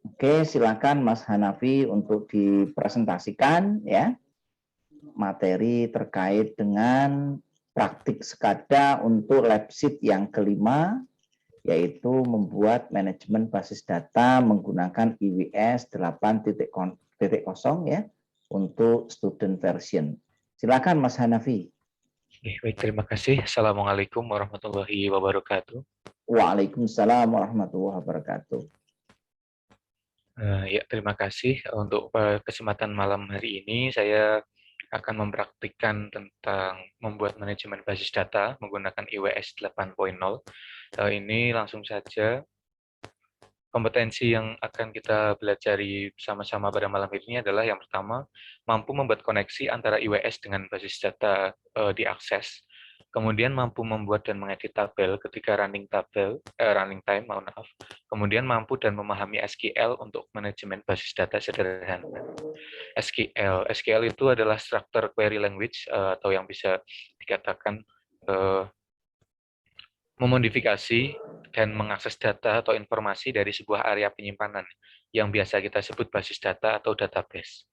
Oke, silakan Mas Hanafi untuk dipresentasikan ya materi terkait dengan praktik SCADA untuk lab sheet yang kelima, yaitu membuat manajemen basis data menggunakan IWS 8.0 ya untuk student version. Silakan Mas Hanafi. Baik, terima kasih. Assalamualaikum warahmatullahi wabarakatuh. Waalaikumsalam warahmatullahi wabarakatuh. Ya, terima kasih untuk kesempatan malam hari ini. Saya akan mempraktikkan tentang membuat manajemen basis data menggunakan IWS 8.0. Ini langsung saja. Kompetensi yang akan kita pelajari bersama-sama pada malam ini adalah yang pertama, mampu membuat koneksi antara IWS dengan basis data diakses. Kemudian mampu membuat dan mengedit tabel ketika running time, mohon maaf. Kemudian mampu dan memahami SQL untuk manajemen basis data sederhana. SQL itu adalah structure query language atau yang bisa dikatakan memodifikasi dan mengakses data atau informasi dari sebuah area penyimpanan yang biasa kita sebut basis data atau database.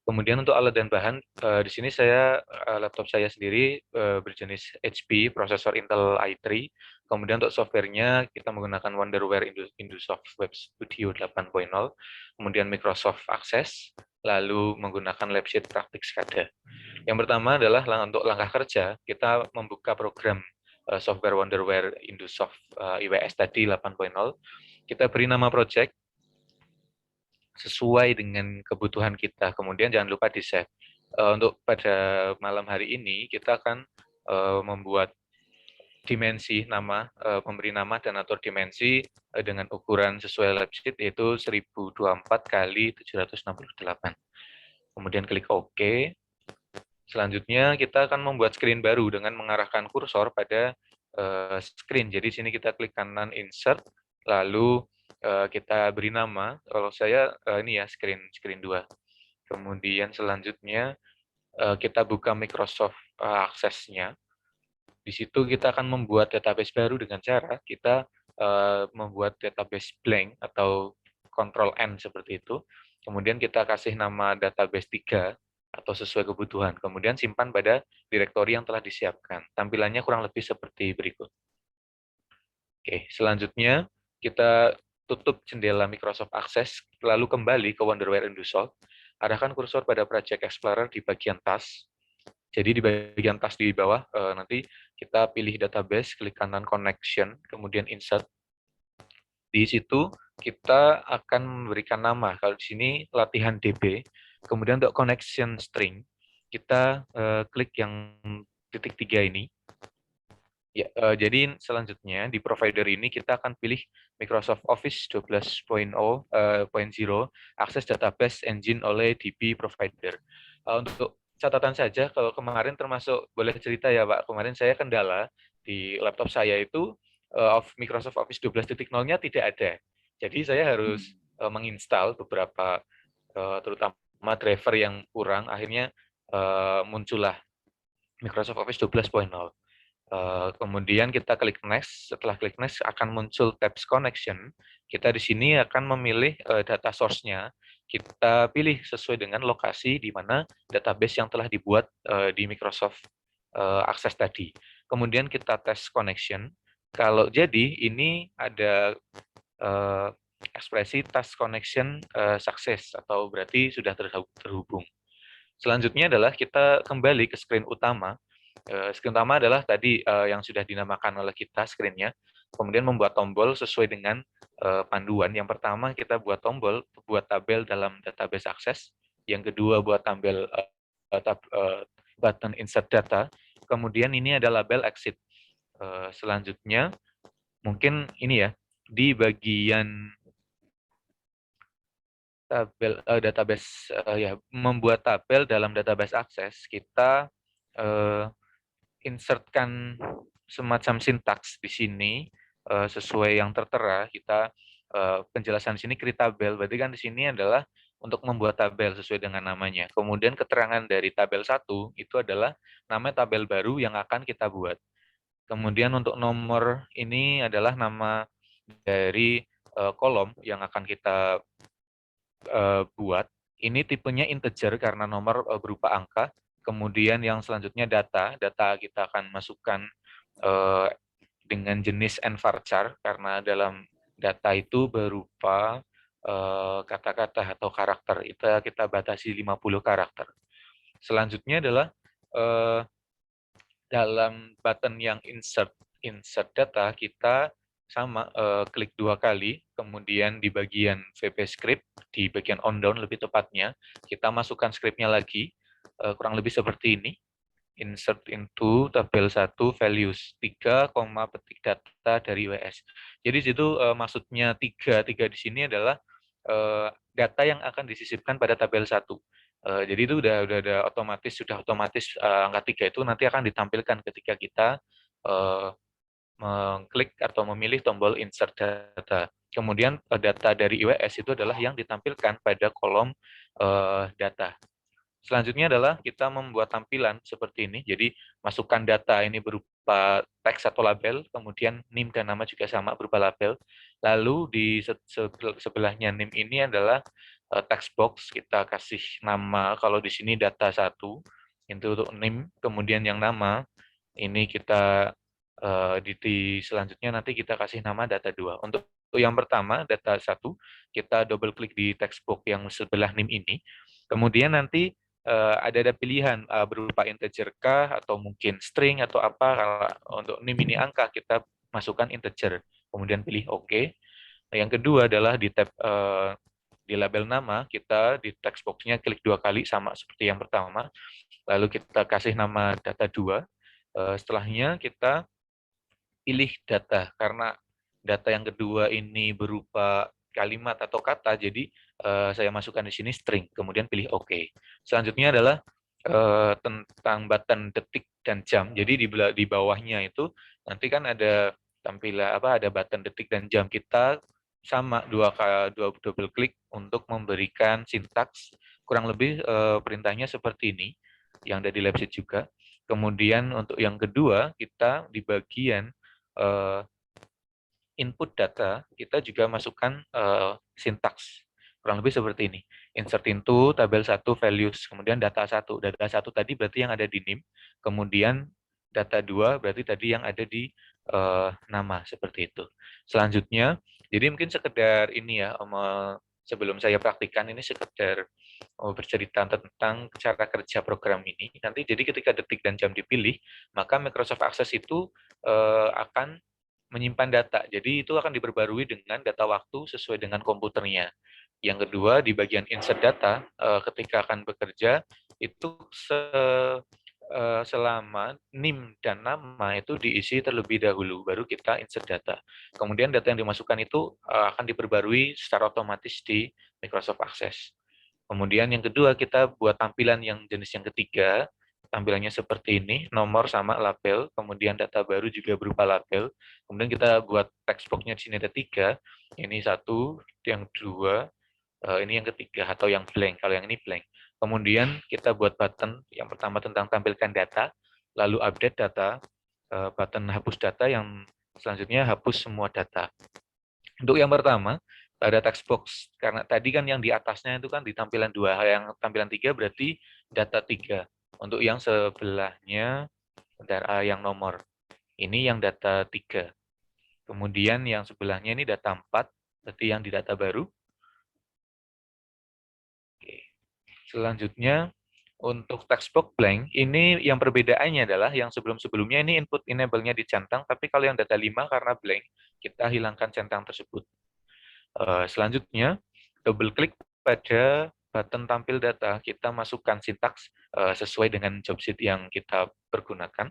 Kemudian untuk alat dan bahan, di sini laptop saya sendiri berjenis HP, prosesor Intel i3. Kemudian untuk softwarenya kita menggunakan Wonderware Intusoft Web Studio 8.0, kemudian Microsoft Access, lalu menggunakan LabSheet Praktik SCADA. Yang pertama adalah untuk langkah kerja, kita membuka program software Wonderware Intusoft IWS tadi 8.0. Kita beri nama project sesuai dengan kebutuhan kita. Kemudian jangan lupa di-save. Untuk pada malam hari ini, kita akan membuat dimensi nama, memberi nama dan atur dimensi dengan ukuran sesuai lab sheet, yaitu 1024 kali 768. Kemudian klik OK. Selanjutnya, kita akan membuat screen baru dengan mengarahkan kursor pada screen. Jadi sini kita klik kanan insert, lalu kita beri nama. Kalau saya ini ya screen 2. Kemudian selanjutnya kita buka Microsoft Access-nya. Di situ kita akan membuat database baru dengan cara kita membuat database blank atau Ctrl N seperti itu. Kemudian kita kasih nama database 3 atau sesuai kebutuhan. Kemudian simpan pada direktori yang telah disiapkan. Tampilannya kurang lebih seperti berikut. Oke, selanjutnya kita tutup jendela Microsoft Access, lalu kembali ke Wonderware Intusoft. Arahkan kursor pada Project Explorer di bagian task. Jadi di bagian task di bawah, nanti kita pilih database, klik kanan connection, kemudian insert. Di situ kita akan memberikan nama. Kalau di sini latihan DB. Kemudian untuk connection string, kita klik yang titik 3 ini. Ya, jadi selanjutnya di provider ini kita akan pilih Microsoft Office 12.0 akses database engine oleh DB provider. Untuk catatan saja, kalau kemarin termasuk boleh cerita ya Pak, kemarin saya kendala di laptop saya itu Microsoft Office 12.0-nya tidak ada. Jadi saya harus menginstal beberapa terutama driver yang kurang, akhirnya muncullah Microsoft Office 12.0. Kemudian kita klik next. Setelah klik next akan muncul tabs connection. Kita di sini akan memilih data source-nya. Kita pilih sesuai dengan lokasi di mana database yang telah dibuat di Microsoft Access tadi. Kemudian kita tes connection. Kalau jadi ini ada ekspresi task connection success atau berarti sudah terhubung. Selanjutnya adalah kita kembali ke screen utama. Screen utama adalah tadi yang sudah dinamakan oleh kita screen-nya. Kemudian membuat tombol sesuai dengan panduan. Yang pertama kita buat tombol, buat tabel dalam database access. Yang kedua buat tabel button insert data. Kemudian ini ada label exit. Selanjutnya mungkin ini ya, di bagian tabel database ya, membuat tabel dalam database access, kita insertkan semacam sintaks di sini sesuai yang tertera. Kita penjelasan di sini create tabel, berarti kan di sini adalah untuk membuat tabel sesuai dengan namanya. Kemudian keterangan dari tabel 1 itu adalah nama tabel baru yang akan kita buat. Kemudian untuk nomor ini adalah nama dari kolom yang akan kita buat, ini tipenya integer karena nomor berupa angka. Kemudian yang selanjutnya data kita akan masukkan dengan jenis n varchar karena dalam data itu berupa kata-kata atau karakter. Itu kita batasi 50 karakter. Selanjutnya adalah dalam button yang insert data kita sama klik 2 kali, kemudian di bagian VB script, di bagian on down lebih tepatnya, kita masukkan scriptnya lagi, kurang lebih seperti ini. Insert into tabel 1 values 3, petik data dari WS. Jadi situ maksudnya 3 di sini adalah data yang akan disisipkan pada tabel 1. Jadi itu sudah otomatis angka 3 itu nanti akan ditampilkan ketika kita mengklik atau memilih tombol insert data. Kemudian data dari IWS itu adalah yang ditampilkan pada kolom data. Selanjutnya adalah kita membuat tampilan seperti ini. Jadi masukkan data ini berupa teks atau label, kemudian NIM dan nama juga sama berupa label. Lalu di sebelahnya NIM ini adalah text box, kita kasih nama, kalau di sini data 1, itu untuk NIM, kemudian yang nama, ini kita di selanjutnya nanti kita kasih nama data 2. Untuk yang pertama, data 1, kita double klik di text box yang sebelah NIM ini, kemudian nanti ada pilihan berupa integer kah atau mungkin string atau apa. Kalau untuk NIM ini angka, kita masukkan integer, kemudian pilih OK. Yang kedua adalah di tab di label nama, kita di text box-nya klik 2 kali sama seperti yang pertama, lalu kita kasih nama data 2. Setelahnya kita pilih data, karena data yang kedua ini berupa kalimat atau kata, jadi saya masukkan di sini string, kemudian pilih OK. Selanjutnya adalah tentang button detik dan jam. Jadi di bawahnya itu nanti kan ada tampilan ada button detik dan jam. Kita sama dua double klik untuk memberikan sintaks. Kurang lebih perintahnya seperti ini yang ada di lab sheet juga. Kemudian untuk yang kedua, kita di bagian input data, kita juga masukkan sintaks. Kurang lebih seperti ini. Insert into tabel 1 values, kemudian data 1. Data 1 tadi berarti yang ada di NIM, kemudian data 2 berarti tadi yang ada di nama, seperti itu. Selanjutnya, jadi mungkin sekedar ini ya, sebelum saya praktikkan ini sekedar bercerita tentang cara kerja program ini. Nanti jadi ketika detik dan jam dipilih, maka Microsoft Access itu akan menyimpan data. Jadi itu akan diperbarui dengan data waktu sesuai dengan komputernya. Yang kedua, di bagian insert data, ketika akan bekerja, itu selama NIM dan nama itu diisi terlebih dahulu, baru kita insert data. Kemudian data yang dimasukkan itu akan diperbarui secara otomatis di Microsoft Access. Kemudian yang kedua, kita buat tampilan yang jenis yang ketiga. Tampilannya seperti ini, nomor sama label, kemudian data baru juga berupa label. Kemudian kita buat text box-nya di sini ada 3, ini 1, yang 2, ini yang ketiga, atau yang blank, kalau yang ini blank. Kemudian kita buat button, yang pertama tentang tampilkan data, lalu update data, button hapus data, yang selanjutnya hapus semua data. Untuk yang pertama, ada text box, karena tadi kan yang di atasnya itu kan di tampilan 2, yang tampilan 3 berarti data 3. Untuk yang sebelahnya, yang nomor, ini yang data 3. Kemudian yang sebelahnya ini data 4, berarti yang di data baru. Oke. Selanjutnya, untuk text box blank, ini yang perbedaannya adalah yang sebelum-sebelumnya ini input enable-nya dicentang, tapi kalau yang data 5 karena blank, kita hilangkan centang tersebut. Selanjutnya, double klik pada button tampil data, kita masukkan sintaks sesuai dengan job sheet yang kita pergunakan.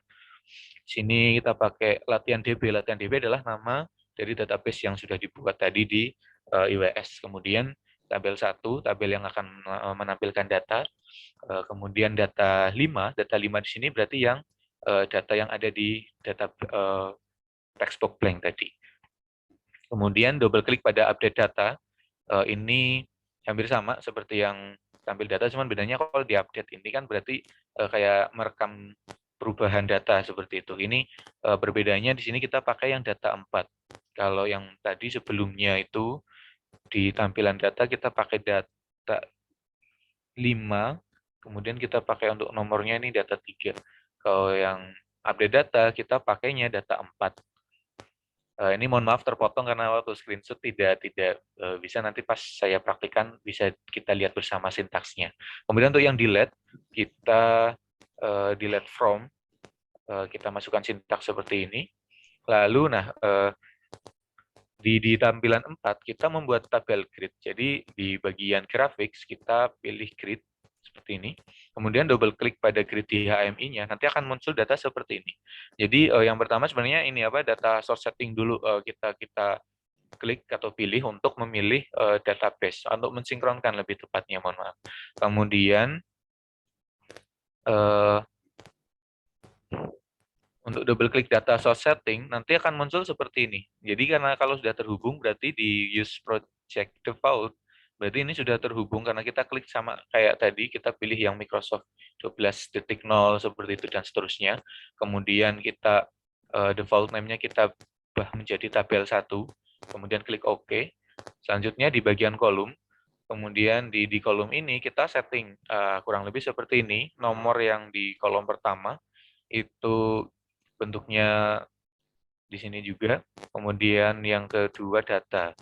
Sini kita pakai latihan DB. Latihan DB adalah nama dari database yang sudah dibuat tadi di IWS. Kemudian tabel 1, tabel yang akan menampilkan data. Kemudian data 5 di sini berarti yang data yang ada di data text box blank tadi. Kemudian double klik pada update data. Ini hampir sama seperti yang tampil data, cuman bedanya kalau di update ini kan berarti kayak merekam perubahan data seperti itu. Ini berbedanya di sini kita pakai yang data 4. Kalau yang tadi sebelumnya itu di tampilan data kita pakai data 5, kemudian kita pakai untuk nomornya ini data 3. Kalau yang update data kita pakainya data 4. Ini mohon maaf terpotong karena waktu screenshot tidak bisa, nanti pas saya praktikkan bisa kita lihat bersama sintaksnya. Kemudian untuk yang delete, kita delete from, kita masukkan sintaks seperti ini. Lalu di tampilan 4 kita membuat tabel grid. Jadi di bagian graphics kita pilih grid seperti ini. Kemudian double klik pada grid di HMI-nya, nanti akan muncul data seperti ini. Jadi yang pertama sebenarnya ini data source setting dulu kita klik atau pilih untuk memilih database untuk mensinkronkan lebih tepatnya, mohon maaf. Kemudian untuk double klik data source setting, nanti akan muncul seperti ini. Jadi karena kalau sudah terhubung, berarti di use project default, berarti ini sudah terhubung karena kita klik sama kayak tadi, kita pilih yang Microsoft 12.0 seperti itu dan seterusnya. Kemudian kita default name-nya kita ubah menjadi tabel 1, kemudian klik OK. Selanjutnya di bagian kolom, kemudian di kolom ini kita setting kurang lebih seperti ini, nomor yang di kolom pertama itu bentuknya di sini juga, kemudian yang kedua data.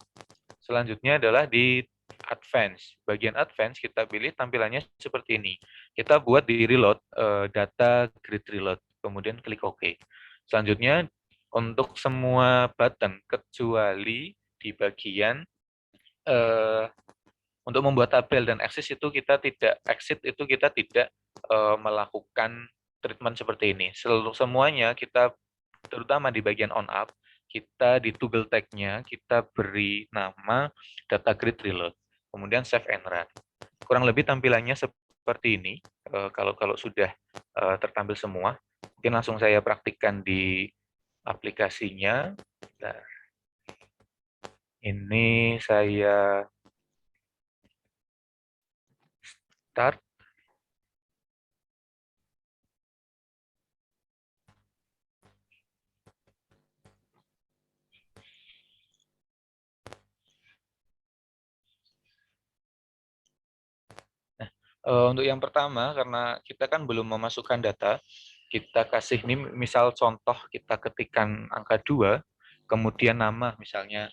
Selanjutnya adalah di advance. Bagian advance kita pilih tampilannya seperti ini. Kita buat di reload, data grid reload, kemudian klik OK. Selanjutnya untuk semua button kecuali di bagian untuk membuat tabel dan exit itu kita tidak melakukan treatment seperti ini. Semuanya kita, terutama di bagian on up, kita di toggle tag-nya kita beri nama data grid reload. Kemudian save and run. Kurang lebih tampilannya seperti ini. Kalau sudah tertampil semua, mungkin langsung saya praktikkan di aplikasinya. Nah, ini saya start. Untuk yang pertama, karena kita kan belum memasukkan data, kita kasih ini misal contoh kita ketikkan angka 2, kemudian nama misalnya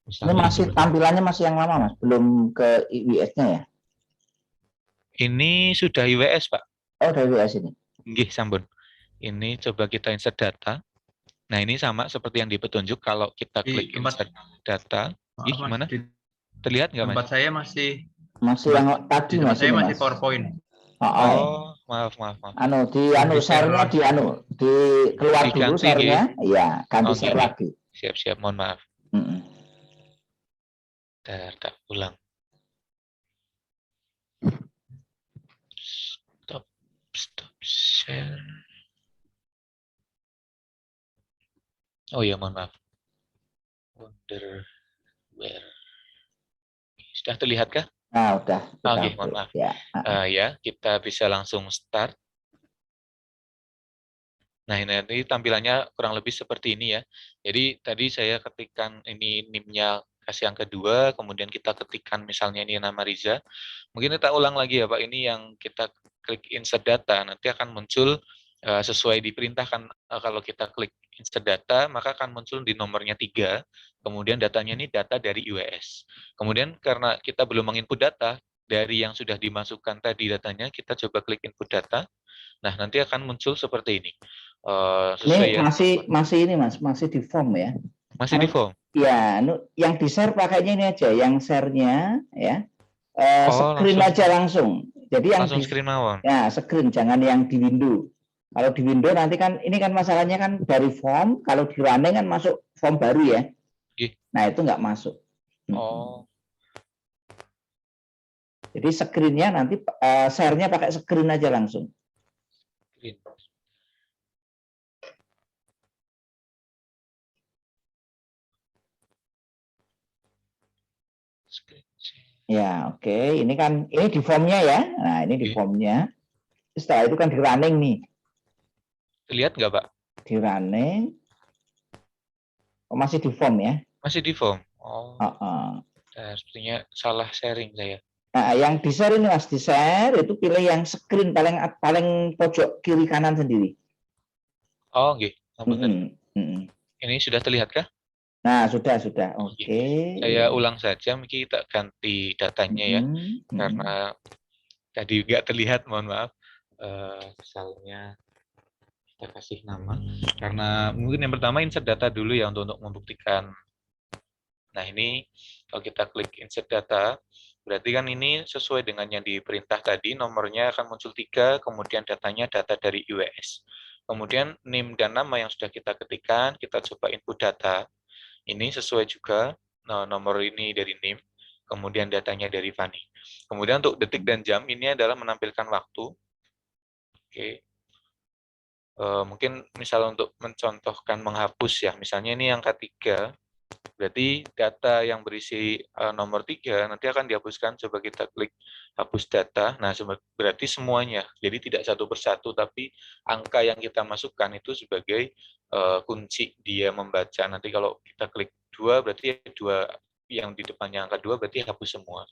Ini masih tampilannya masih yang lama, Mas, belum ke IWS-nya ya? Ini sudah IWS, Pak. Oh, dari IWS ini. Nggih, sampun. Ini coba kita insert data. Nah, ini sama seperti yang di petunjuk, kalau kita klik insert data. Ih, gimana? Terlihat nggak, Mas? Tempat saya masih yang tadi, tempat Mas. saya ini, masih Mas. PowerPoint. Oh, maaf. Share-nya di keluar dulu share-nya, ya, ganti share lagi. Siap, mohon maaf. Tak ulang. Stop share. Oh ya, mohon maaf. Wonder where. Sudah terlihat kah? Nah, udah. Oke, mohon maaf. Ya. Ya, kita bisa langsung start. Nah, ini tampilannya kurang lebih seperti ini ya. Jadi tadi saya ketikkan ini NIM-nya kasih yang kedua, kemudian kita ketikkan misalnya ini nama Riza. Mungkin kita ulang lagi ya Pak, ini yang kita klik insert data, nanti akan muncul sesuai diperintahkan. Kalau kita klik insert data, maka akan muncul di nomornya 3, kemudian datanya ini data dari IWS. Kemudian karena kita belum menginput data, dari yang sudah dimasukkan tadi datanya, kita coba klik input data. Nah, nanti akan muncul seperti ini. Ini masih ini, Mas, masih di form ya. Masih di form? Ya, yang di-share pakainya ini aja, yang share-nya ya. Screen aja langsung. Jadi yang langsung screen mawon. Ya, screen, jangan yang di window. Kalau di window nanti kan ini kan masalahnya kan dari form, kalau di running kan masuk form baru ya. Nah, itu nggak masuk. Oh. Jadi screen-nya nanti share-nya pakai screen aja langsung. Ya, oke. Ini kan di formnya ya. Nah, ini di formnya. Setelah itu kan di running nih. Terlihat nggak, Pak? Di running. Oh, masih di form ya? Masih di form. Oh, Uh-uh. sepertinya salah sharing saya. Nah, yang di share ini Mas, di share itu pilih yang screen paling pojok kiri kanan sendiri. Oh, nggih. Oh, benar. Mm-mm. Ini sudah terlihat kah? Nah, sudah. Oke. Oke. Saya ulang saja, mungkin kita ganti datanya ya, karena tadi nggak terlihat, mohon maaf. Misalnya kita kasih nama, karena mungkin yang pertama insert data dulu ya untuk membuktikan. Nah ini kalau kita klik insert data, berarti kan ini sesuai dengan yang diperintah tadi, nomornya akan muncul 3, kemudian datanya data dari IWS. Kemudian NIM dan nama yang sudah kita ketikkan, kita coba input data. Ini sesuai juga, nomor ini dari NIM, kemudian datanya dari Fani. Kemudian untuk detik dan jam, ini adalah menampilkan waktu. Oke. Mungkin misalnya untuk mencontohkan menghapus ya, misalnya ini yang ketiga, berarti data yang berisi nomor 3 nanti akan dihapuskan. Coba kita klik hapus data. Nah, berarti semuanya. Jadi tidak satu persatu, tapi angka yang kita masukkan itu sebagai kunci dia membaca. Nanti kalau kita klik 2, berarti 2 yang di depannya angka 2 berarti hapus semua.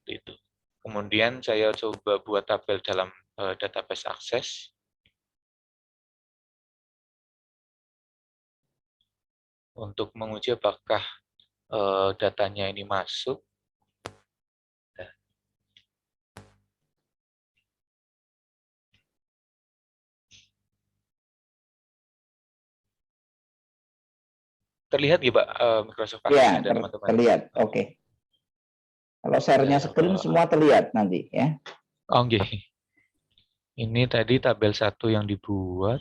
Itu. Kemudian saya coba buat tabel dalam database akses. Untuk menguji apakah datanya ini masuk. Terlihat ya Pak Microsoft Ya, Access-nya dan teman-teman? terlihat. Oke. Kalau share-nya screen semua terlihat nanti ya. Oh, okay. Ini tadi tabel 1 yang dibuat.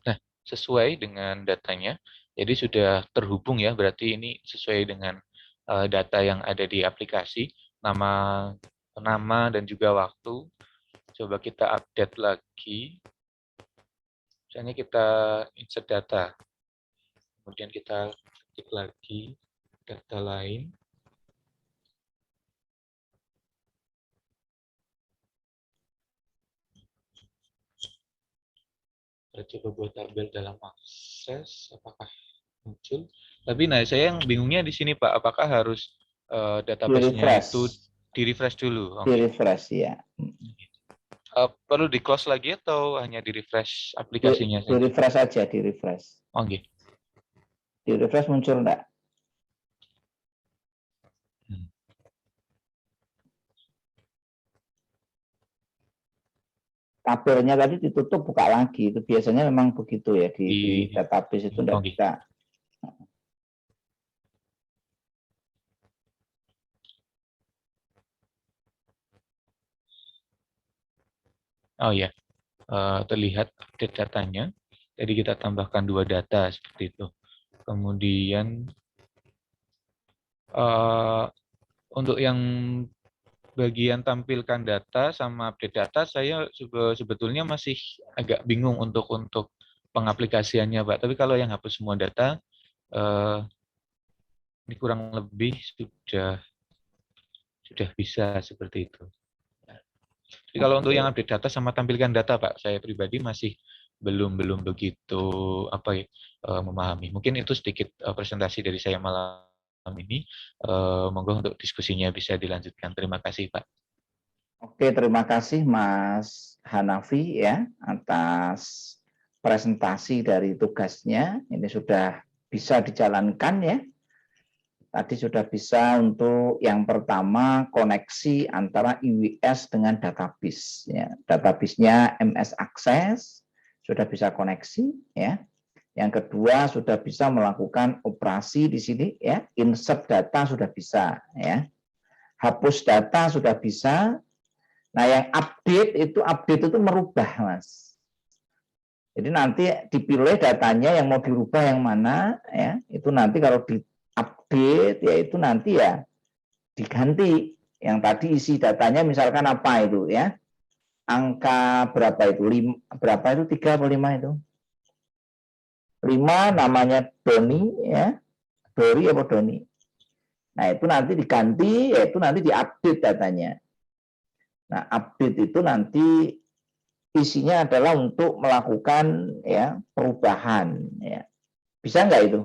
Nah, sesuai dengan datanya. Jadi sudah terhubung ya, berarti ini sesuai dengan data yang ada di aplikasi, nama dan juga waktu. Coba kita update lagi. Misalnya kita insert data. Kemudian kita ketik lagi data lain. Kita coba buat tabel dalam akses, apakah muncul? Tapi nah saya yang bingungnya di sini Pak, apakah harus database-nya itu di-refresh dulu? Di-refresh ya. Perlu di-close lagi atau hanya di-refresh aplikasinya saja? Di-refresh aja, di-refresh. Oh, okay. Di-refresh muncul enggak? Tabelnya tadi ditutup, buka lagi. Itu biasanya memang begitu ya di database itu enggak bisa. Oh ya, terlihat update datanya. Jadi kita tambahkan 2 data seperti itu. Kemudian untuk yang bagian tampilkan data sama update data, saya sebetulnya masih agak bingung untuk pengaplikasiannya, Pak. Tapi kalau yang hapus semua data, ini kurang lebih sudah bisa seperti itu. Jadi kalau untuk yang update data sama tampilkan data, Pak, saya pribadi masih belum begitu memahami. Mungkin itu sedikit presentasi dari saya malam ini. Monggo untuk diskusinya bisa dilanjutkan. Terima kasih, Pak. Oke, terima kasih Mas Hanafi ya atas presentasi dari tugasnya. Ini sudah bisa dijalankan ya. Tadi sudah bisa untuk yang pertama koneksi antara IWS dengan database. Ya. Database-nya MS Access sudah bisa koneksi ya. Yang kedua sudah bisa melakukan operasi di sini ya. Insert data sudah bisa ya. Hapus data sudah bisa. Nah, yang update itu merubah, Mas. Jadi nanti dipilih datanya yang mau dirubah yang mana ya. Itu nanti kalau di update yaitu nanti ya diganti yang tadi isi datanya misalkan apa itu ya, angka berapa itu 3 atau 5 itu 5 namanya Doni ya, Dori apa Doni. Nah itu nanti diganti yaitu nanti diupdate datanya. Nah update itu nanti isinya adalah untuk melakukan ya perubahan ya. Bisa nggak itu?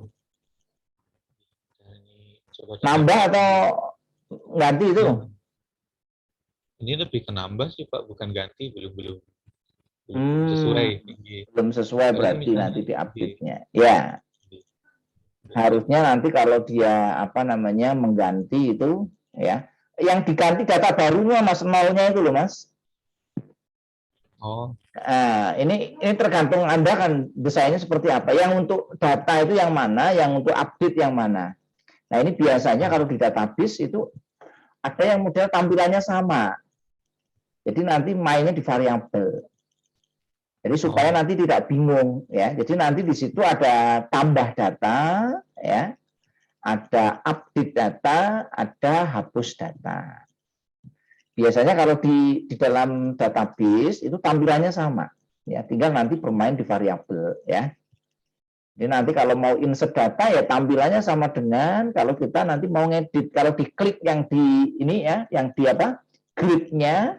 Coba Nambah atau ganti itu? ya, ini lebih ke nambah sih Pak, bukan ganti, belum belum belum sesuai. Belum sesuai Harusnya berarti misalnya nanti di di, update-nya. Ya, di, harusnya nanti kalau dia apa namanya mengganti itu ya, yang diganti data barunya Mas, nolnya itu loh Mas. oh Nah, ini tergantung Anda kan desainnya seperti apa. Yang untuk data itu yang mana, yang untuk update yang mana. Nah, ini biasanya kalau di database itu ada yang model tampilannya sama. Jadi nanti mainnya di variabel. Jadi supaya oh nanti tidak bingung ya. Jadi nanti di situ ada tambah data ya, ada update data, ada hapus data. Biasanya kalau di dalam database itu tampilannya sama. Ya, tinggal nanti bermain di variabel ya. Jadi nanti kalau mau insert data ya tampilannya sama dengan kalau kita nanti mau ngedit. Kalau diklik yang di ini ya, yang di apa? Grid-nya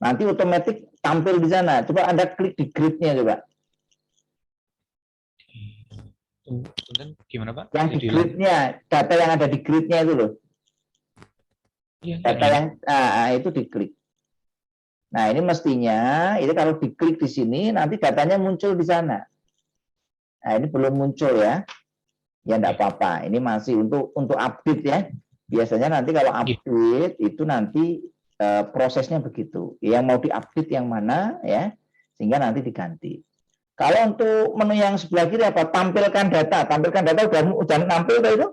nanti otomatis tampil di sana. Coba Anda klik di grid-nya coba. kemudian gimana Pak? Yang di Jadi grid-nya, data yang ada di grid-nya itu loh. iya Data ini. yang itu diklik. Nah, ini mestinya ini kalau diklik di sini nanti datanya muncul di sana. Nah, ini belum muncul ya. Ya enggak apa-apa. Ini masih untuk update ya. Biasanya nanti kalau update itu nanti prosesnya begitu. Yang mau diupdate yang mana ya, sehingga nanti diganti. Kalau untuk menu yang sebelah kiri apa? Tampilkan data. Tampilkan data udah nampil itu?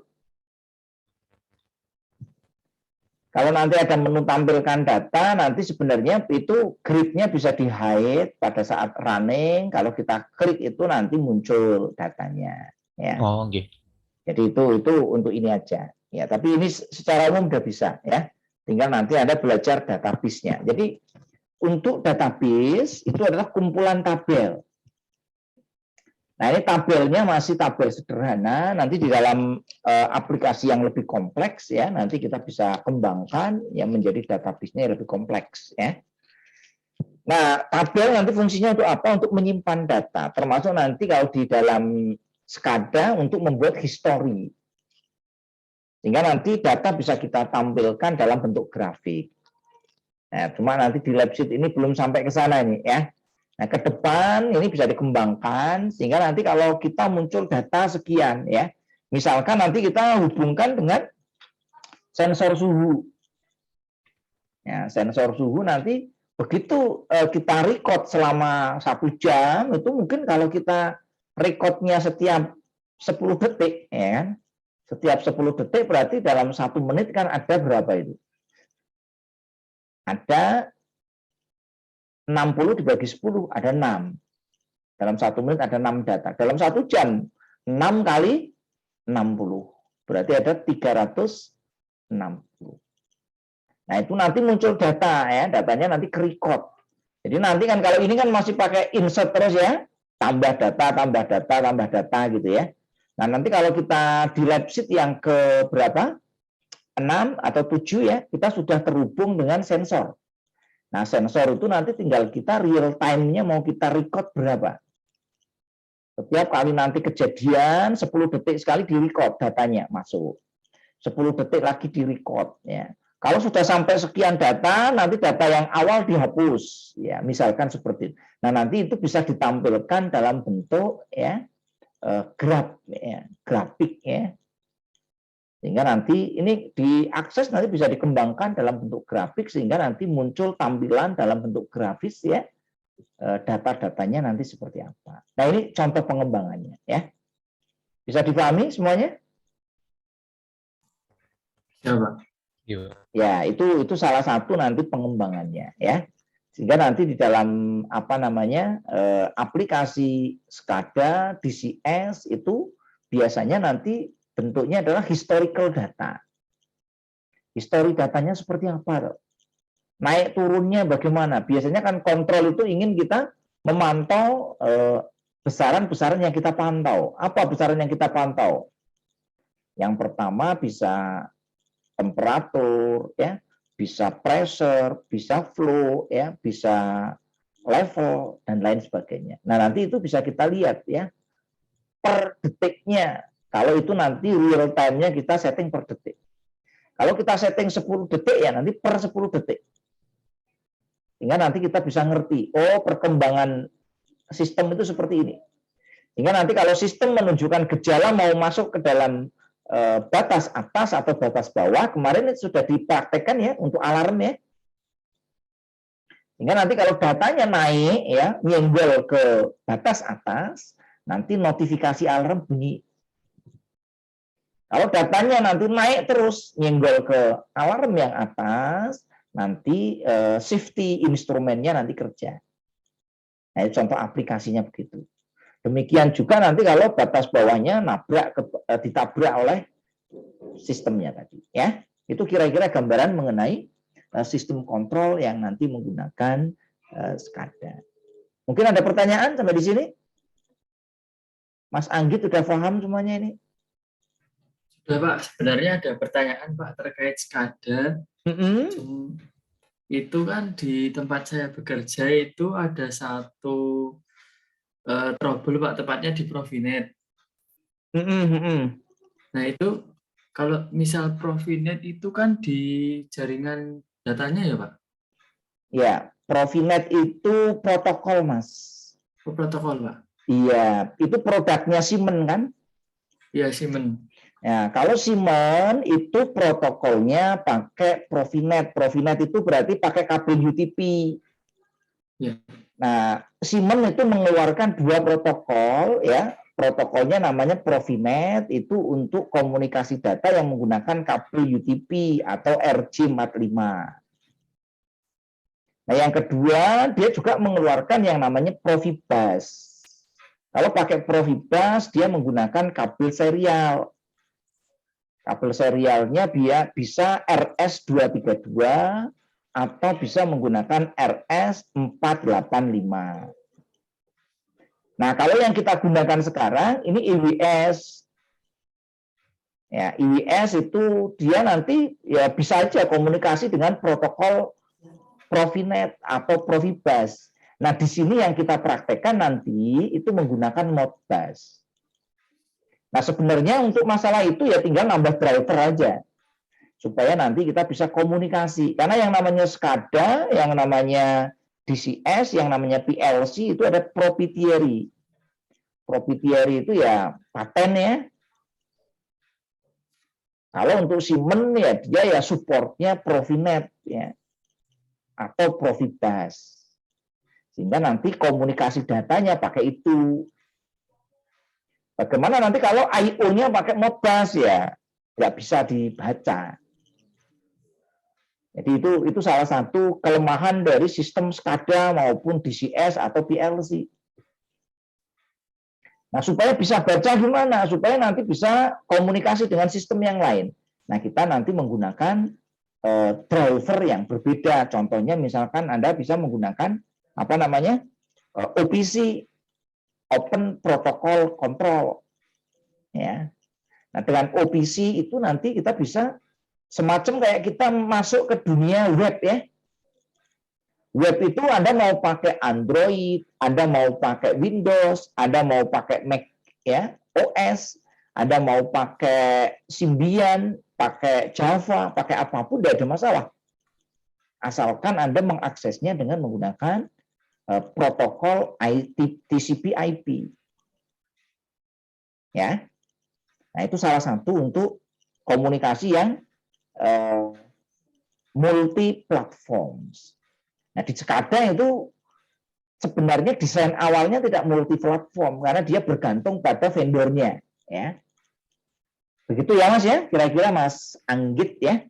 Kalau nanti ada menu tampilkan data, nanti sebenarnya itu grid-nya bisa di-hide pada saat running. Kalau kita klik itu nanti muncul datanya. Ya. Oh, okay. Jadi itu untuk ini aja. Ya, tapi ini secara umum sudah bisa ya. Tinggal nanti Anda belajar database-nya. Jadi untuk database itu adalah kumpulan tabel. Nah, ini tabelnya masih tabel sederhana, nanti di dalam aplikasi yang lebih kompleks ya, nanti kita bisa kembangkan yang menjadi database-nya yang lebih kompleks ya. Nah, tabel nanti fungsinya untuk apa? Untuk menyimpan data, termasuk nanti kalau di dalam SCADA untuk membuat history. Sehingga nanti data bisa kita tampilkan dalam bentuk grafik. Nah, cuma nanti di lab sheet ini belum sampai ke sana ini ya. Nah, ke depan ini bisa dikembangkan sehingga nanti kalau kita muncul data sekian ya, misalkan nanti kita hubungkan dengan sensor suhu. Ya, sensor suhu nanti begitu kita record selama 1 jam itu mungkin kalau kita recordnya setiap 10 detik ya kan, setiap 10 detik berarti dalam 1 menit kan ada berapa itu? Ada 60 dibagi 10 ada 6. Dalam 1 menit ada 6 data. Dalam 1 jam 6 kali 60. Berarti ada 360. Nah, itu nanti muncul data ya, datanya nanti ke record. Jadi nanti kan kalau ini kan masih pakai insert terus ya, tambah data, tambah data, tambah data gitu ya. Nah, nanti kalau kita di lab sheet yang ke berapa? 6 atau 7 ya, kita sudah terhubung dengan sensor. Nah, sensor itu nanti tinggal kita real time-nya mau kita record berapa. Setiap kali nanti kejadian 10 detik sekali di-record datanya masuk. 10 detik lagi di-record ya. Kalau sudah sampai sekian data, nanti data yang awal dihapus ya, misalkan seperti itu. Nah, nanti itu bisa ditampilkan dalam bentuk ya graf ya, grafik ya. Sehingga nanti ini diakses nanti bisa dikembangkan dalam bentuk grafik sehingga nanti muncul tampilan dalam bentuk grafis ya, data-datanya nanti seperti apa. Nah, ini contoh pengembangannya ya. Bisa dipahami semuanya? Ya, Pak. Ya, itu salah satu nanti pengembangannya ya. Sehingga nanti di dalam apa namanya aplikasi SCADA, DCS itu biasanya nanti bentuknya adalah historical data. Histori datanya seperti apa? Naik turunnya bagaimana? Biasanya kan kontrol itu ingin kita memantau besaran-besaran yang kita pantau. Apa besaran yang kita pantau? Yang pertama bisa temperatur, ya, bisa pressure, bisa flow, ya, bisa level, dan lain sebagainya. Nah, nanti itu bisa kita lihat ya, per detiknya. Kalau itu nanti real time-nya kita setting per detik. Kalau kita setting 10 detik, ya nanti per 10 detik. Sehingga nanti kita bisa ngerti, oh perkembangan sistem itu seperti ini. Sehingga nanti kalau sistem menunjukkan gejala mau masuk ke dalam batas atas atau batas bawah, kemarin itu sudah dipraktekkan ya untuk alarm ya. Sehingga nanti kalau datanya naik ya, nyenggol ke batas atas, nanti notifikasi alarm bunyi. Kalau datanya nanti naik terus nyenggol ke alarm yang atas, nanti safety instrumennya nanti kerja. Nah, itu contoh aplikasinya begitu. Demikian juga nanti kalau batas bawahnya ditabrak oleh sistemnya tadi, ya. Itu kira-kira gambaran mengenai sistem kontrol yang nanti menggunakan SCADA. Mungkin ada pertanyaan sampai di sini? Mas Anggit sudah paham semuanya ini? Sudah Pak, sebenarnya ada pertanyaan Pak terkait SCADA. Itu kan di tempat saya bekerja itu ada satu trouble Pak, tepatnya di Profinet. Nah itu kalau misal Profinet itu kan di jaringan datanya ya Pak? Ya, Profinet itu protokol Mas. Oh, protokol Pak? Iya, itu produknya Siemens kan? Iya, Siemens. Ya, kalau Siemens itu protokolnya pakai Profinet. Profinet itu berarti pakai kabel UTP. Ya. Nah, Siemens itu mengeluarkan dua protokol ya. Protokolnya namanya Profinet, itu untuk komunikasi data yang menggunakan kabel UTP atau RJ45. Nah, yang kedua, dia juga mengeluarkan yang namanya Profibus. Kalau pakai Profibus, dia menggunakan kabel serial. Kabel serialnya dia bisa RS232 atau bisa menggunakan RS485. Nah, kalau yang kita gunakan sekarang ini IWS. Ya, IWS itu dia nanti ya bisa aja komunikasi dengan protokol Profinet atau Profibus. Nah, di sini yang kita praktekkan nanti itu menggunakan Modbus. Nah, sebenarnya untuk masalah itu ya tinggal nambah driver aja. Supaya nanti kita bisa komunikasi. Karena yang namanya SCADA, yang namanya DCS, yang namanya PLC itu ada proprietary. Proprietary itu ya paten ya. Kalau untuk Siemens ya dia ya supportnya Profinet ya atau Profibus. Sehingga nanti komunikasi datanya pakai itu. Bagaimana nanti kalau I/O-nya pakai Modbus ya nggak bisa dibaca. Jadi itu salah satu kelemahan dari sistem SCADA maupun DCS atau PLC. Nah, supaya bisa baca gimana? Supaya nanti bisa komunikasi dengan sistem yang lain. Nah, kita nanti menggunakan driver yang berbeda. Contohnya misalkan Anda bisa menggunakan apa namanya? OPC, Open Protocol Control. Ya. Nah, dengan OPC itu nanti kita bisa semacam kayak kita masuk ke dunia web ya. Web itu Anda mau pakai Android, Anda mau pakai Windows, Anda mau pakai Mac ya, OS, Anda mau pakai Symbian, pakai Java, pakai apapun tidak ada masalah. Asalkan Anda mengaksesnya dengan menggunakan protokol TCP/IP. Ya. Nah, itu salah satu untuk komunikasi yang multi platforms. Nah, di SCADA itu sebenarnya desain awalnya tidak multi platform karena dia bergantung pada vendornya, ya. Begitu ya Mas ya, kira-kira Mas Anggit ya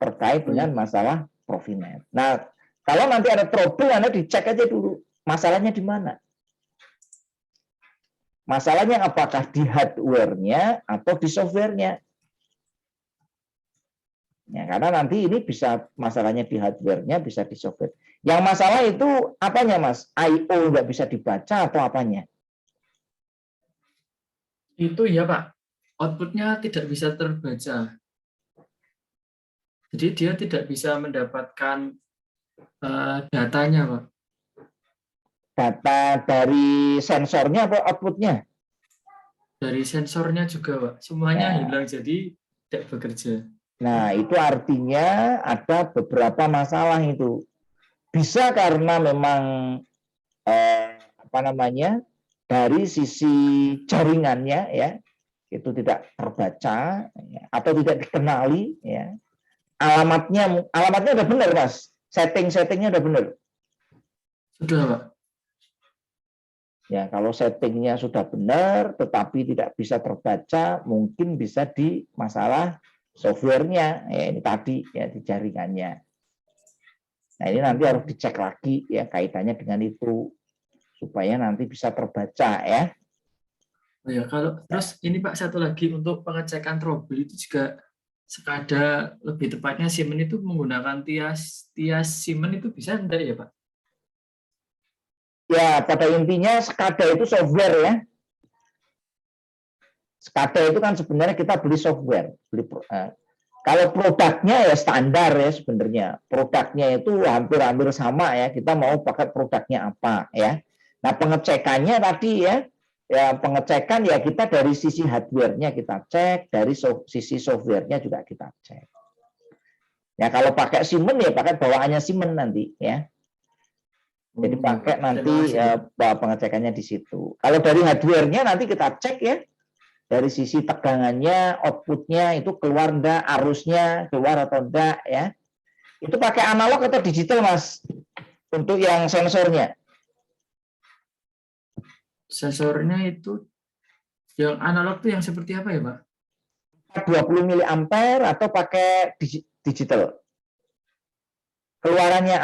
terkait dengan masalah Profinet. Nah, kalau nanti ada trouble Anda dicek aja dulu masalahnya di mana. Masalahnya apakah di hardware-nya atau di software-nya. Ya, karena nanti ini bisa masalahnya di hardware-nya, bisa di software. Yang masalah itu apanya, Mas? I/O nggak bisa dibaca atau apanya? Itu ya, Pak. Output-nya tidak bisa terbaca. Jadi dia tidak bisa mendapatkan datanya, Pak. data dari sensornya atau outputnya? Dari sensornya juga, Pak. Semuanya Ya. hilang, jadi tidak bekerja. Nah, itu artinya ada beberapa masalah itu. Bisa karena memang apa namanya, dari sisi jaringannya ya, itu tidak terbaca ya, atau tidak dikenali ya. Alamatnya udah benar, Mas. Settingnya udah benar. Sudah, Pak. Ya, kalau settingnya sudah benar, tetapi tidak bisa terbaca, mungkin bisa di masalah softwarenya, ya ini tadi ya di jaringannya. Nah ini nanti harus dicek lagi ya kaitannya dengan itu supaya nanti bisa terbaca ya. Oh ya, kalau terus ini Pak, satu lagi untuk pengecekan trouble itu juga sekada, lebih tepatnya Siemens itu menggunakan tias Siemens itu bisa enggak ya Pak? Ya pada intinya SCADA itu software ya. SCADA itu kan sebenarnya kita beli software, kalau produknya ya standar ya sebenarnya. Produknya itu hampir-hampir sama ya. Kita mau pakai produknya apa ya. Nah pengecekannya tadi ya pengecekan ya kita dari sisi hardware-nya kita cek, dari sisi software-nya juga kita cek. Ya kalau pakai Siemens ya pakai bawaannya Siemens nanti ya. Jadi pakai nanti pengecekannya di situ. Kalau dari hardware-nya nanti kita cek ya. Dari sisi tegangannya, outputnya itu keluar enggak, arusnya keluar atau enggak ya. Itu pakai analog atau digital, Mas? Untuk yang sensornya. Sensornya itu yang analog itu yang seperti apa ya Pak? 20 mA atau pakai digital. Keluarannya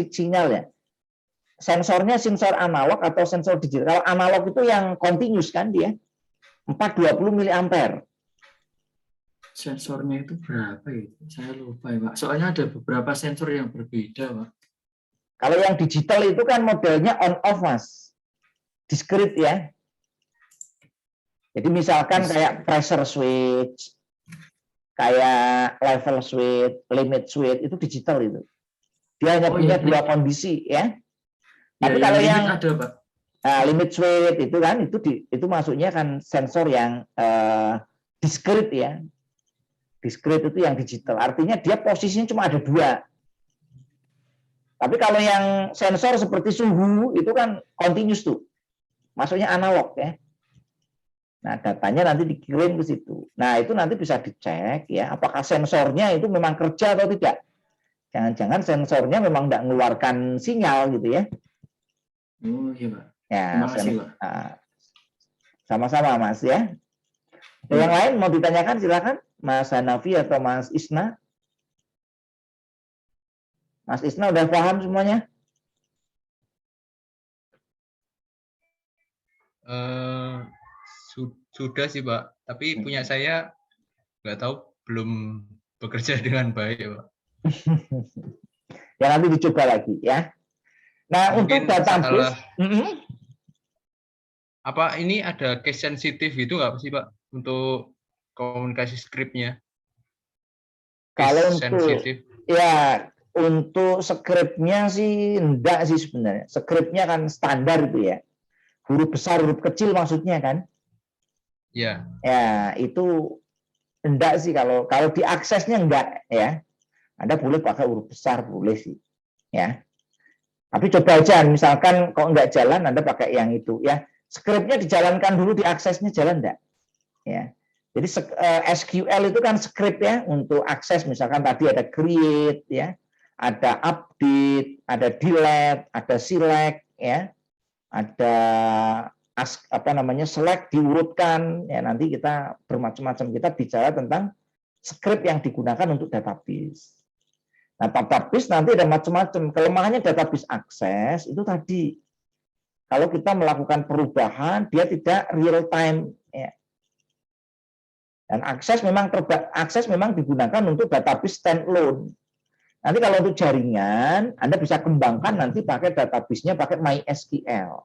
sinyalnya. Sensornya sensor analog atau sensor digital. Kalau analog itu yang continuous kan dia. 420 mA. Sensornya itu berapa ya? Saya lupa ya Pak. Soalnya ada beberapa sensor yang berbeda Pak. Kalau yang digital itu kan modelnya on off Mas. Discrete ya. Jadi misalkan kayak pressure switch, kayak level switch, limit switch itu digital itu. Dia hanya punya dua kondisi ya. Tapi kalau yang ada Pak. Limit switch itu kan itu masuknya kan sensor yang discrete ya. Discrete itu yang digital. Artinya dia posisinya cuma ada dua. Tapi kalau yang sensor seperti suhu itu kan continuous tuh. Masuknya analog ya. Nah, datanya nanti dikirim ke situ. Nah, itu nanti bisa dicek ya, apakah sensornya itu memang kerja atau tidak. Jangan-jangan sensornya memang tidak mengeluarkan sinyal gitu ya. Oh iya Pak. Ya, terima kasih Pak. Sama-sama Mas ya. Yang lain mau ditanyakan silakan Mas Hanafi atau Mas Isna. Mas Isna udah paham semuanya? Sudah sih Pak, tapi punya saya nggak tahu belum bekerja dengan baik ya Pak. Ya nanti dicoba lagi ya. Nah mungkin untuk database, apa ini ada case sensitif itu nggak sih Pak untuk komunikasi skripnya? Kalau untuk ya untuk skripnya sih enggak sih sebenarnya. Skripnya kan standar itu ya. Huruf besar, huruf kecil maksudnya kan? Ya. Ya itu enggak sih kalau diaksesnya enggak ya. Anda boleh pakai huruf besar boleh sih ya. Tapi coba aja misalkan kok enggak jalan Anda pakai yang itu ya. Skripnya dijalankan dulu, diaksesnya jalan enggak? Ya. Jadi SQL itu kan skrip ya untuk akses, misalkan tadi ada create ya, ada update, ada delete, ada select ya, ada select diurutkan ya. Nanti kita bermacam-macam, kita bicara tentang skrip yang digunakan untuk database. Nah, database nanti ada macam-macam. Kelemahannya database akses itu tadi, kalau kita melakukan perubahan dia tidak real time ya. Dan akses memang digunakan untuk database standalone. Nanti kalau untuk jaringan, Anda bisa kembangkan nanti pakai database-nya pakai MySQL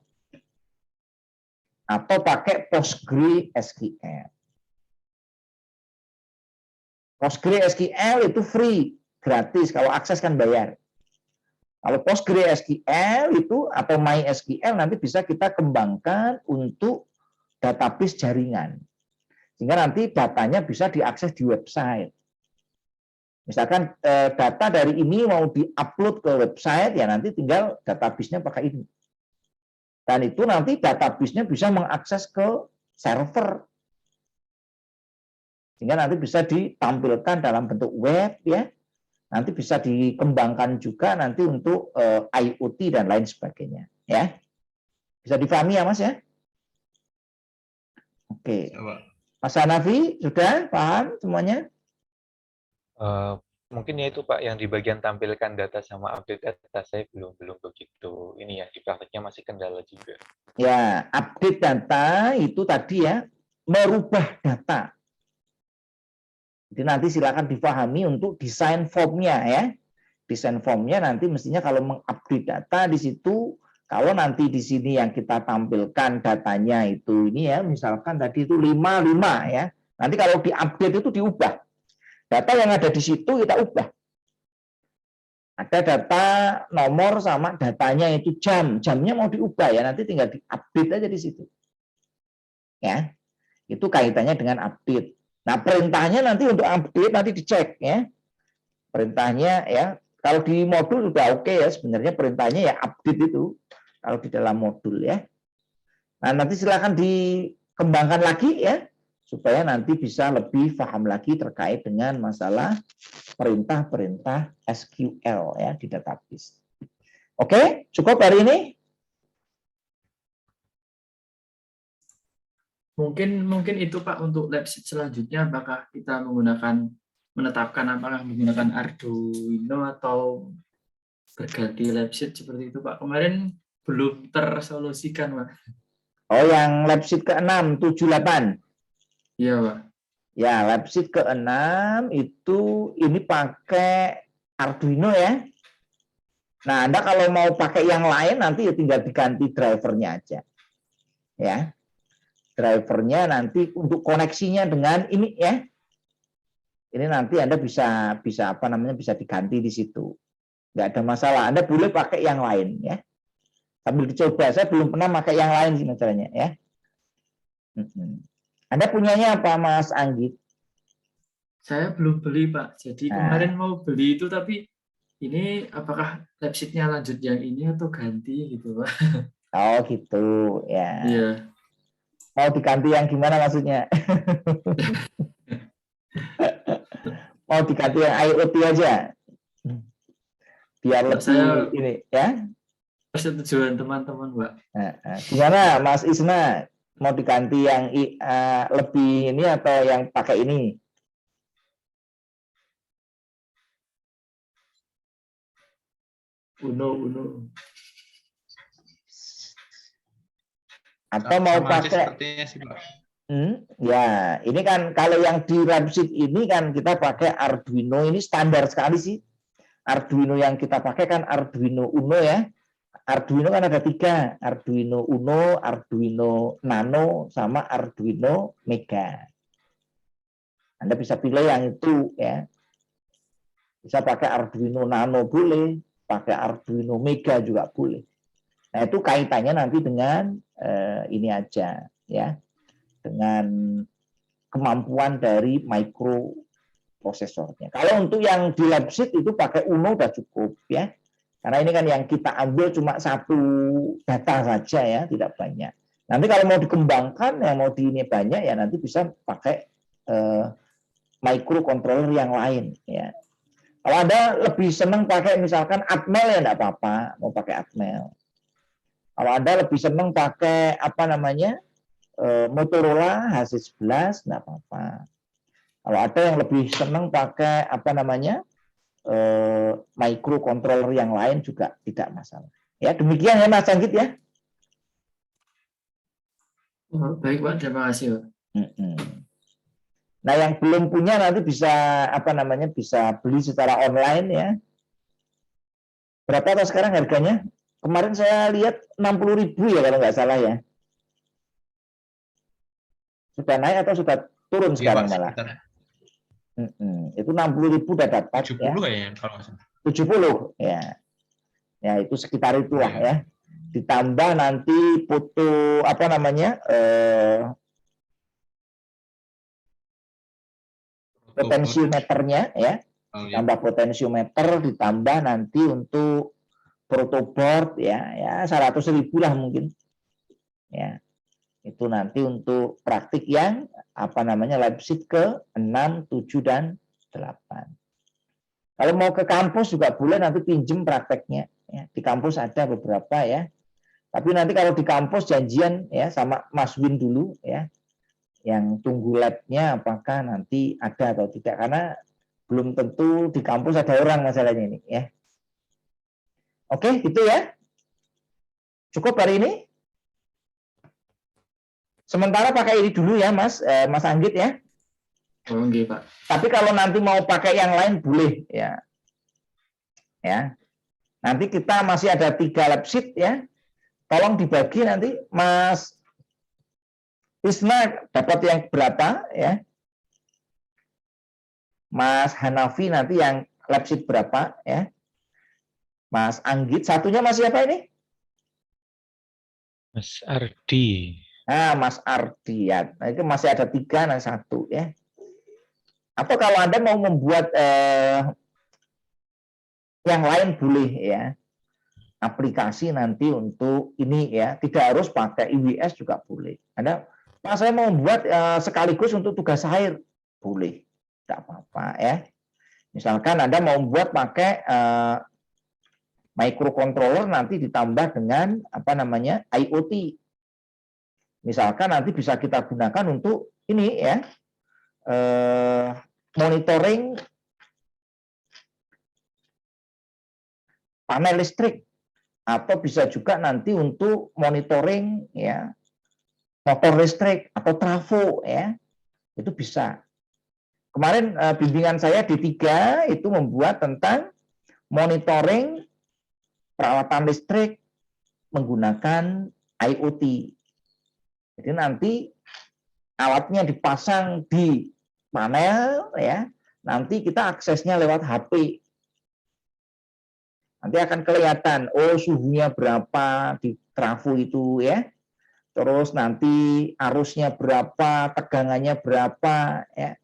atau pakai PostgreSQL. PostgreSQL itu free, gratis. Kalau akses kan bayar. Kalau PostgreSQL itu atau MySQL nanti bisa kita kembangkan untuk database jaringan. Sehingga nanti datanya bisa diakses di website. Misalkan data dari ini mau diupload ke website, ya nanti tinggal database-nya pakai ini. Dan itu nanti database-nya bisa mengakses ke server. Sehingga nanti bisa ditampilkan dalam bentuk web, ya. Nanti bisa dikembangkan juga nanti untuk IoT dan lain sebagainya, ya. Bisa dipahami ya, Mas ya? Oke. Mas Hanafi, sudah paham semuanya? Mungkin ya itu Pak, yang di bagian tampilkan data sama update data saya belum begitu ini ya, di prakteknya masih kendala juga. Ya, update data itu tadi ya, merubah data. Jadi nanti silakan dipahami untuk desain formnya ya. Desain formnya nanti mestinya kalau mengupdate data di situ, kalau nanti di sini yang kita tampilkan datanya itu ini ya, misalkan tadi itu 55 ya. Nanti kalau diupdate itu diubah. Data yang ada di situ kita ubah. Ada data nomor sama datanya itu jamnya mau diubah ya, nanti tinggal diupdate aja di situ. Ya. Itu kaitannya dengan update. Nah, perintahnya nanti untuk update nanti dicek ya. Perintahnya ya, kalau di modul sudah oke ya, sebenarnya perintahnya ya update itu kalau di dalam modul ya. Nah, nanti silakan dikembangkan lagi ya, supaya nanti bisa lebih paham lagi terkait dengan masalah perintah-perintah SQL ya di database. Oke, cukup hari ini? Mungkin itu Pak untuk lab sheet selanjutnya, apakah kita menetapkan apakah menggunakan Arduino atau berganti lab sheet seperti itu Pak. Kemarin belum tersolusikan Pak. Oh, yang lab sheet ke-6, 7, 8. Iya Pak. Ya, lab sheet ke-6 itu ini pakai Arduino ya. Nah, Anda kalau mau pakai yang lain nanti ya tinggal diganti drivernya aja. Ya. Drivernya nanti untuk koneksinya dengan ini ya. Ini nanti Anda bisa apa namanya bisa diganti di situ. Nggak ada masalah. Anda boleh pakai yang lain ya. Sambil dicoba, saya belum pernah pakai yang lain sih masalahnya ya. Anda punyanya apa Mas Anggit? Saya belum beli Pak. Jadi kemarin mau beli itu tapi ini apakah lab sheet-nya lanjut yang ini atau ganti gitu Pak? Oh gitu ya. Iya. Mau diganti yang gimana maksudnya? Mau diganti yang IoT aja? Biar lebih saya ini ya. persetujuan teman-teman Pak. Gimana Mas Isna? Mau diganti yang lebih ini atau yang pakai ini? Uno. Atau mau pakai? Ya, ini kan kalau yang di lab sheet ini kan kita pakai Arduino, ini standar sekali sih. Arduino yang kita pakai kan Arduino Uno ya. Arduino kan ada 3, Arduino Uno, Arduino Nano, sama Arduino Mega. Anda bisa pilih yang itu ya. Bisa pakai Arduino Nano boleh, pakai Arduino Mega juga boleh. Nah itu kaitannya nanti dengan ini aja ya, dengan kemampuan dari microprosesornya. Kalau untuk yang di lab sheet itu pakai Uno udah cukup ya. Karena ini kan yang kita ambil cuma satu data saja ya, tidak banyak. Nanti kalau mau dikembangkan, yang mau di ini banyak ya nanti bisa pakai microcontroller yang lain ya. Kalau Anda lebih senang pakai misalkan Atmel ya enggak apa-apa, mau pakai Atmel. Kalau Anda lebih senang pakai apa namanya Motorola HC11 enggak apa-apa. Kalau ada yang lebih senang pakai apa namanya microcontroller yang lain juga tidak masalah. Ya demikian ya Mas Anggit ya. Baik Pak, terima kasih Pak. Nah yang belum punya nanti bisa apa namanya bisa beli secara online ya. Berapa atau sekarang harganya? Kemarin saya lihat 60.000 ya kalau nggak salah ya. Sudah naik atau sudah turun sekarang malah? Itu 60.000 udah dapat 70 ya. kayaknya kalau nggak salah. 70 ya. Ya, itu sekitar itulah ya. Ditambah nanti foto apa namanya? Potensiometernya ya. Oh, ya. Tambah potensiometer, ditambah nanti untuk protoboard ya 100.000 lah mungkin. Ya. Itu nanti untuk praktik yang apa namanya lab sheet ke 6, 7 dan 8. Kalau mau ke kampus juga boleh nanti pinjem prakteknya. Ya. Di kampus ada beberapa ya. Tapi nanti kalau di kampus janjian ya sama Mas Win dulu ya. Yang tunggu labnya apakah nanti ada atau tidak. Karena belum tentu di kampus ada orang masalahnya ini ya. Oke, gitu ya. Cukup hari ini. Sementara pakai ini dulu ya Mas Anggit ya. Oh, nggih, Pak. Tapi kalau nanti mau pakai yang lain boleh ya. Ya. Nanti kita masih ada 3 lab sheet ya. Tolong dibagi nanti Mas Isma dapat yang berapa ya. Mas Hanafi nanti yang lab sheet berapa ya. Mas Anggit satunya masih apa ini? Mas Ardi. Nah, Mas Ardi ya. Nah, itu masih ada 3 dan 1 ya. Atau kalau Anda mau membuat yang lain boleh ya. Aplikasi nanti untuk ini ya. Tidak harus pakai IWS juga boleh. Anda, Pak, saya mau membuat sekaligus untuk tugas akhir. Boleh. Tidak apa-apa ya. Misalkan Anda mau membuat pakai microcontroller nanti ditambah dengan apa namanya IoT. Misalkan nanti bisa kita gunakan untuk ini ya. Monitoring panel listrik atau bisa juga nanti untuk monitoring ya motor listrik atau trafo ya. Itu bisa. Kemarin bimbingan saya D3 itu membuat tentang monitoring peralatan listrik menggunakan IoT. Jadi nanti alatnya dipasang di panel ya, nanti kita aksesnya lewat HP. Nanti akan kelihatan, oh suhunya berapa di trafo itu ya. Terus nanti arusnya berapa, tegangannya berapa ya.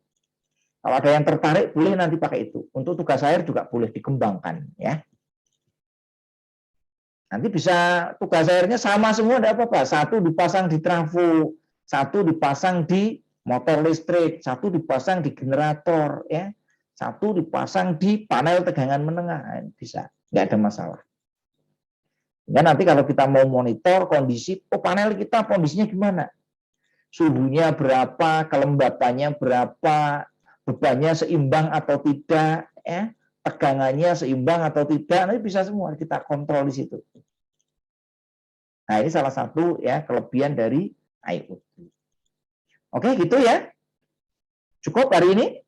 Kalau ada yang tertarik boleh nanti pakai itu. Untuk tugas akhir juga boleh dikembangkan ya. Nanti bisa tugas akhirnya sama semua, tidak apa-apa. Satu dipasang di trafo, satu dipasang di motor listrik, satu dipasang di generator, ya, satu dipasang di panel tegangan menengah, bisa, nggak ada masalah. Ya, nanti kalau kita mau monitor kondisi, oh panel kita kondisinya gimana? Suhunya berapa, kelembapannya berapa, bebannya seimbang atau tidak, ya, tegangannya seimbang atau tidak, nanti bisa semua kita kontrol di situ. Nah, ini salah satu ya kelebihan dari IoT. Oke, gitu ya. Cukup hari ini.